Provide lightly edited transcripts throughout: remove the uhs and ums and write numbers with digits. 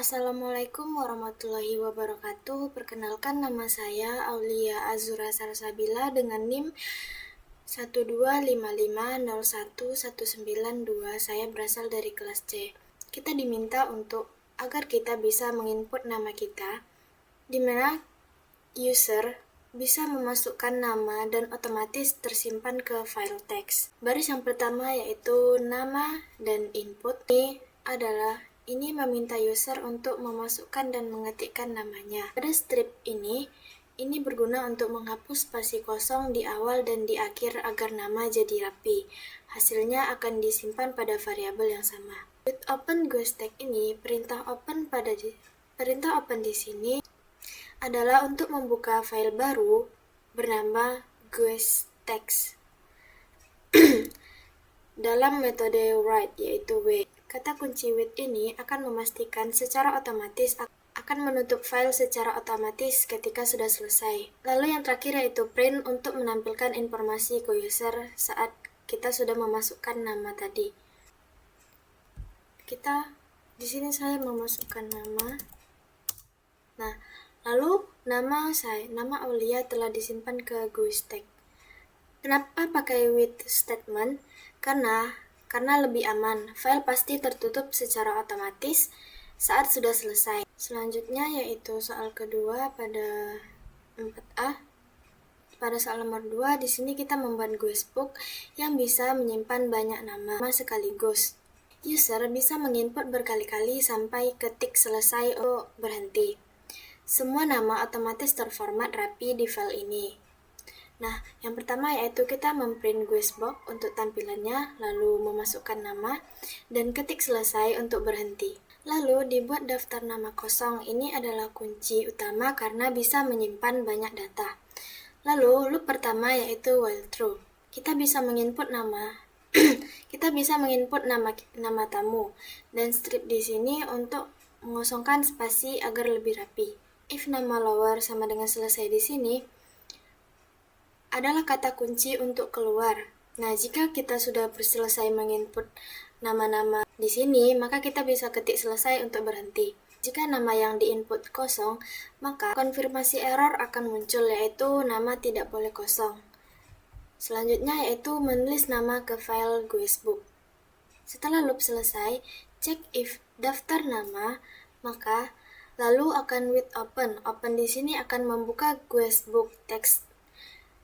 Assalamualaikum warahmatullahi wabarakatuh. Perkenalkan, nama saya Aulia Azura Salsabila dengan NIM 125501192. Saya berasal dari kelas C. Kita diminta agar kita bisa menginput nama kita, di mana user bisa memasukkan nama dan otomatis tersimpan ke file teks. Baris yang pertama yaitu nama dan input. Ini meminta user untuk memasukkan dan mengetikkan namanya. Pada strip ini berguna untuk menghapus spasi kosong di awal dan di akhir agar nama jadi rapi. Hasilnya akan disimpan pada variabel yang sama. With open GWSTech ini, perintah open di sini adalah untuk membuka file baru bernama GWSText dalam metode write, yaitu wait. Kata kunci wait ini akan memastikan secara otomatis akan menutup file secara otomatis ketika sudah selesai. Lalu yang terakhir yaitu print untuk menampilkan informasi ke user saat kita sudah memasukkan nama tadi. Di sini saya memasukkan nama. Nah, lalu nama Aulia telah disimpan ke GWSTech. Kenapa pakai with statement? Karena lebih aman. File pasti tertutup secara otomatis saat sudah selesai. Selanjutnya yaitu soal kedua pada 4A. Pada soal nomor 2, di sini kita membuat GWSBook yang bisa menyimpan banyak nama sekaligus. User bisa menginput berkali-kali sampai ketik selesai atau berhenti. Semua nama otomatis terformat rapi di file ini. Nah, yang pertama yaitu kita memprint GWSBook untuk tampilannya, lalu memasukkan nama, dan ketik selesai untuk berhenti. Lalu dibuat daftar nama kosong. Ini adalah kunci utama karena bisa menyimpan banyak data. Lalu loop pertama yaitu while true. Kita bisa menginput nama tamu, dan strip di sini untuk mengosongkan spasi agar lebih rapi. If nama lower sama dengan selesai di sini adalah kata kunci untuk keluar. Nah, jika kita sudah selesai menginput nama-nama di sini, maka kita bisa ketik selesai untuk berhenti. Jika nama yang diinput kosong, maka konfirmasi error akan muncul, yaitu nama tidak boleh kosong. Selanjutnya yaitu menulis nama ke file GWSBook. Setelah loop selesai, cek if daftar nama, maka lalu akan with open. Open di sini akan membuka GWSBook text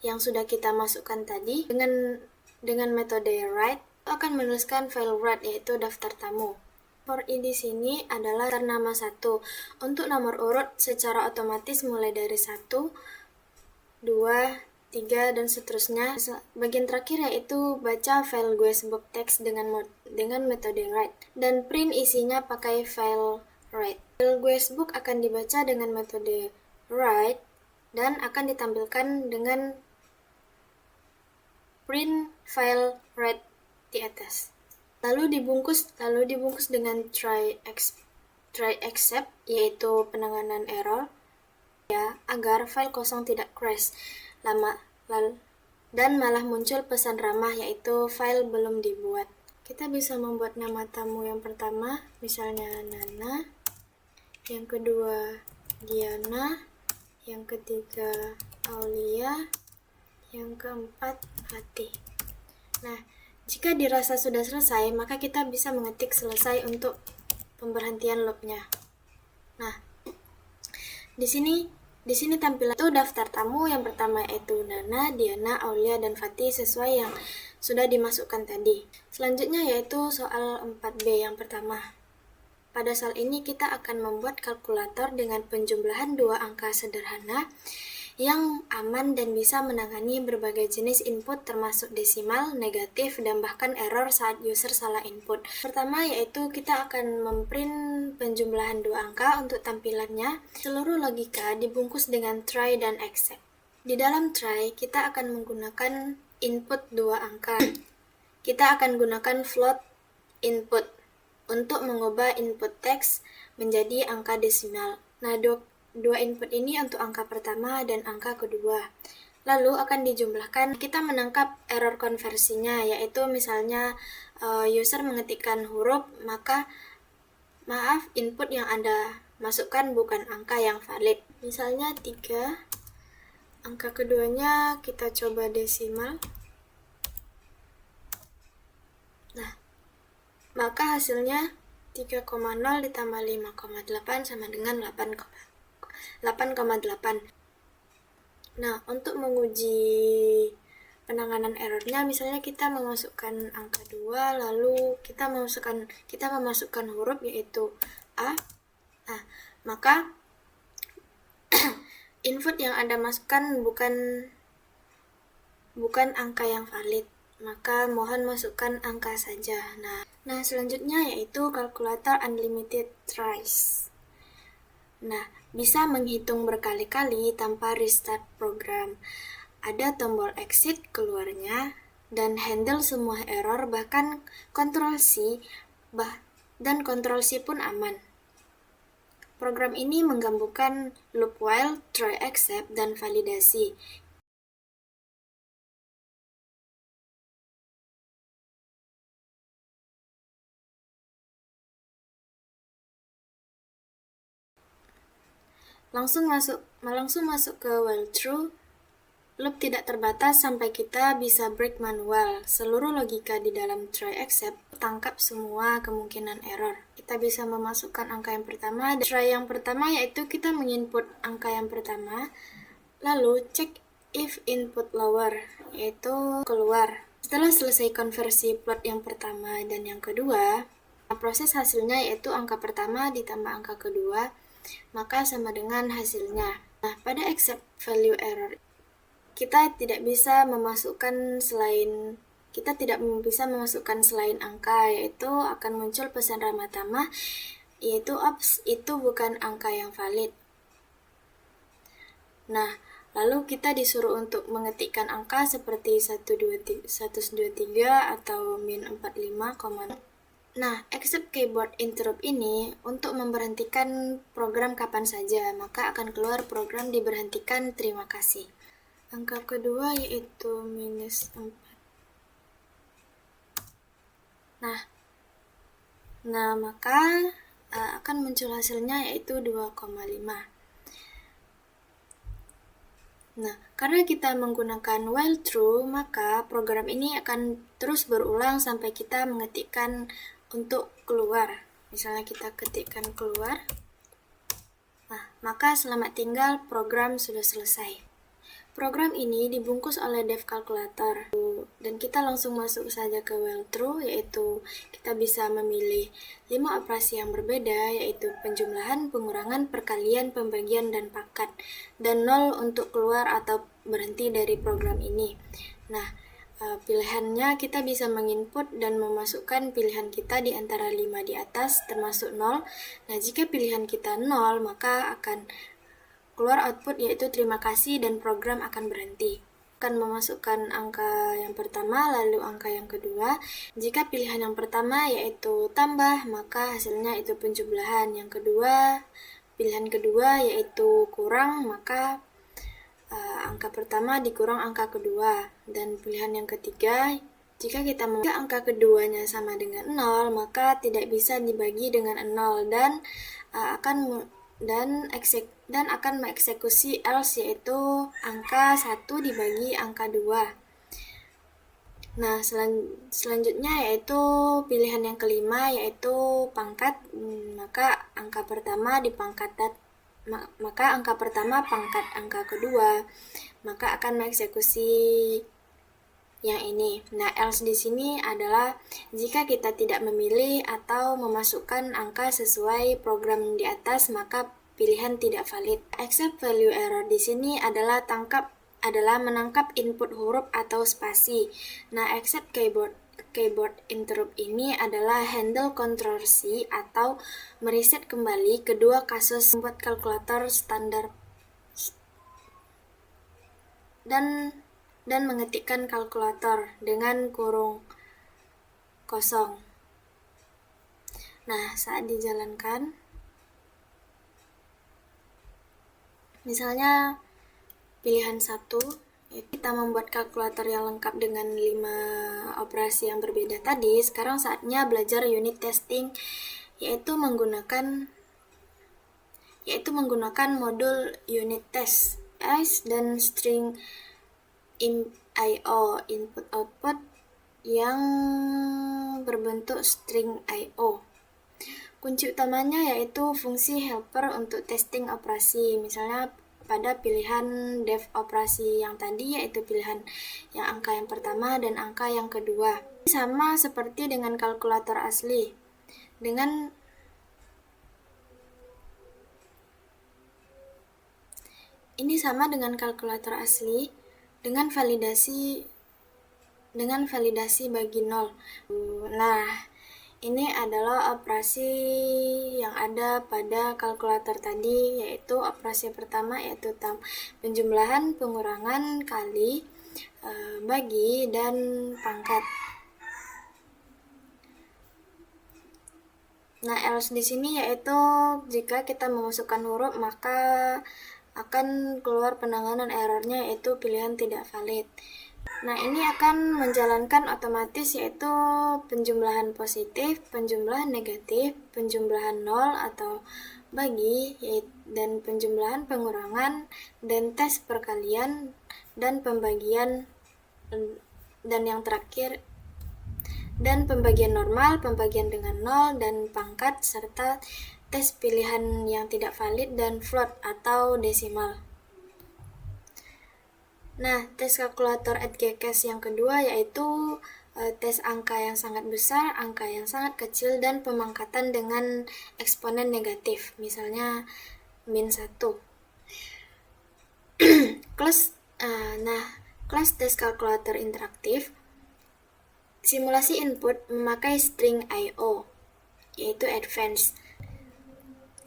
yang sudah kita masukkan tadi dengan metode write akan menuliskan file write, yaitu daftar tamu. For i di sini adalah daftar nama 1 untuk nomor urut secara otomatis mulai dari 1, 2, 3 dan seterusnya. Bagian terakhir yaitu baca file GWSBook text dengan metode write, dan print isinya pakai file write. File GWSBook akan dibaca dengan metode write dan akan ditampilkan dengan print file write di atas. Lalu dibungkus dengan try except, yaitu penanganan error agar file kosong tidak crash dan malah muncul pesan ramah, yaitu file belum dibuat. Kita bisa membuat nama tamu yang pertama, misalnya Nana, yang kedua Diana, yang ketiga Aulia, yang keempat Fatih. Nah, jika dirasa sudah selesai, maka kita bisa mengetik selesai untuk pemberhentian loopnya. Nah, di sini tampilan itu daftar tamu yang pertama yaitu Nana, Diana, Aulia, dan Fatih sesuai yang sudah dimasukkan tadi. Selanjutnya yaitu soal 4B yang pertama. Pada soal ini kita akan membuat kalkulator dengan penjumlahan 2 angka sederhana yang aman dan bisa menangani berbagai jenis input termasuk desimal, negatif, dan bahkan error saat user salah input. Pertama yaitu kita akan memprint penjumlahan 2 angka untuk tampilannya. Seluruh logika dibungkus dengan try dan except. Di dalam try kita akan menggunakan input 2 angka. Kita akan gunakan float input untuk mengubah input teks menjadi angka desimal. Nah, dua input ini untuk angka pertama dan angka kedua. Lalu akan dijumlahkan. Kita menangkap error konversinya, yaitu misalnya user mengetikkan huruf, maka Maaf, input yang Anda masukkan bukan angka yang valid. Misalnya 3, angka keduanya kita coba desimal. Nah, maka hasilnya 3,0 ditambah 5,8 sama dengan 8,8. Nah, untuk menguji penanganan errornya, misalnya kita memasukkan angka 2, lalu kita memasukkan huruf yaitu A. Nah, maka input yang Anda masukkan bukan angka yang valid, maka mohon masukkan angka saja. Nah, selanjutnya yaitu kalkulator unlimited tries. Nah, bisa menghitung berkali-kali tanpa restart program. Ada tombol exit keluarnya dan handle semua error, bahkan Ctrl C dan Ctrl C pun aman. Program ini menggabungkan loop while, try except, dan validasi. Langsung masuk ke while true. Loop tidak terbatas sampai kita bisa break manual. Seluruh logika di dalam try except tangkap semua kemungkinan error. Kita bisa memasukkan angka yang pertama. Try yang pertama yaitu kita menginput angka yang pertama, lalu check if input lower, yaitu keluar. Setelah selesai konversi plot yang pertama dan yang kedua, proses hasilnya yaitu angka pertama ditambah angka kedua, maka sama dengan hasilnya. Nah, pada accept value error, kita tidak bisa memasukkan selain angka, yaitu akan muncul pesan ramah tamah, yaitu "Ops, itu bukan angka yang valid". Nah, lalu kita disuruh untuk mengetikkan angka seperti 123 atau min 45, Nah, except keyboard interrupt ini untuk memberhentikan program kapan saja, maka akan keluar program diberhentikan, terima kasih. Angka kedua yaitu minus 4. Nah, maka akan muncul hasilnya yaitu 2,5. Nah, karena kita menggunakan while true, maka program ini akan terus berulang sampai kita mengetikkan untuk keluar. Misalnya kita ketikkan keluar. Nah, maka selamat tinggal, program sudah selesai. Program ini dibungkus oleh dev calculator dan kita langsung masuk saja ke while true, yaitu kita bisa memilih 5 operasi yang berbeda, yaitu penjumlahan, pengurangan, perkalian, pembagian, dan pangkat, dan 0 untuk keluar atau berhenti dari program ini. Nah, pilihannya kita bisa menginput dan memasukkan pilihan kita di antara 5 di atas termasuk 0. Nah, jika pilihan kita 0, maka akan keluar output yaitu terima kasih dan program akan berhenti. Akan memasukkan angka yang pertama lalu angka yang kedua. Jika pilihan yang pertama yaitu tambah, maka hasilnya itu penjumlahan. Yang kedua, pilihan kedua yaitu kurang, maka angka pertama dikurang angka kedua. Dan pilihan yang ketiga, jika kita angka keduanya sama dengan 0, maka tidak bisa dibagi dengan 0 dan akan mengeksekusi else, yaitu angka 1 dibagi angka 2. Nah, selanjutnya yaitu pilihan yang kelima yaitu pangkat, maka angka pertama pangkat angka kedua, maka akan mengeksekusi yang ini. Nah, else di sini adalah jika kita tidak memilih atau memasukkan angka sesuai program di atas, maka pilihan tidak valid. Except value error di sini adalah menangkap input huruf atau spasi. Nah, except keyboard interrupt ini adalah handle Ctrl C atau mereset kembali kedua kasus membuat kalkulator standar dan mengetikkan kalkulator dengan kurung kosong. Nah, saat dijalankan, misalnya pilihan 1, kita membuat kalkulator yang lengkap dengan 5 operasi yang berbeda tadi. Sekarang saatnya belajar unit testing yaitu menggunakan modul unit test dan string IO input output yang berbentuk string IO. Kunci utamanya yaitu fungsi helper untuk testing operasi, misalnya pada pilihan def operasi yang tadi, yaitu pilihan yang angka yang pertama dan angka yang kedua. Sama seperti dengan kalkulator asli. Ini sama dengan kalkulator asli dengan validasi bagi 0. Nah, ini adalah operasi yang ada pada kalkulator tadi, yaitu operasi pertama yaitu penjumlahan, pengurangan, kali, bagi, dan pangkat. Nah, else di sini yaitu jika kita memasukkan huruf maka akan keluar penanganan errornya yaitu pilihan tidak valid. Nah, ini akan menjalankan otomatis yaitu penjumlahan positif, penjumlahan negatif, penjumlahan 0 atau bagi, dan penjumlahan pengurangan, dan tes perkalian, dan pembagian, dan yang terakhir dan pembagian normal, pembagian dengan 0, dan pangkat, serta tes pilihan yang tidak valid dan float atau desimal. Nah, tes kalkulator EDGCAS yang kedua yaitu tes angka yang sangat besar, angka yang sangat kecil, dan pemangkatan dengan eksponen negatif, misalnya -1. Kelas tes kalkulator interaktif, simulasi input memakai string IO, yaitu advanced.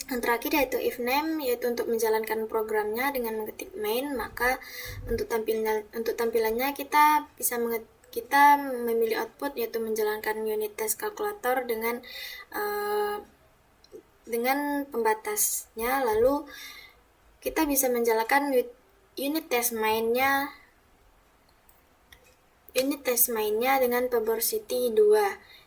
Yang terakhir yaitu if name, yaitu untuk menjalankan programnya dengan mengetik main, maka untuk tampilannya kita memilih output yaitu menjalankan unit test kalkulator dengan pembatasnya, lalu kita bisa menjalankan unit test mainnya dengan Powercity 2,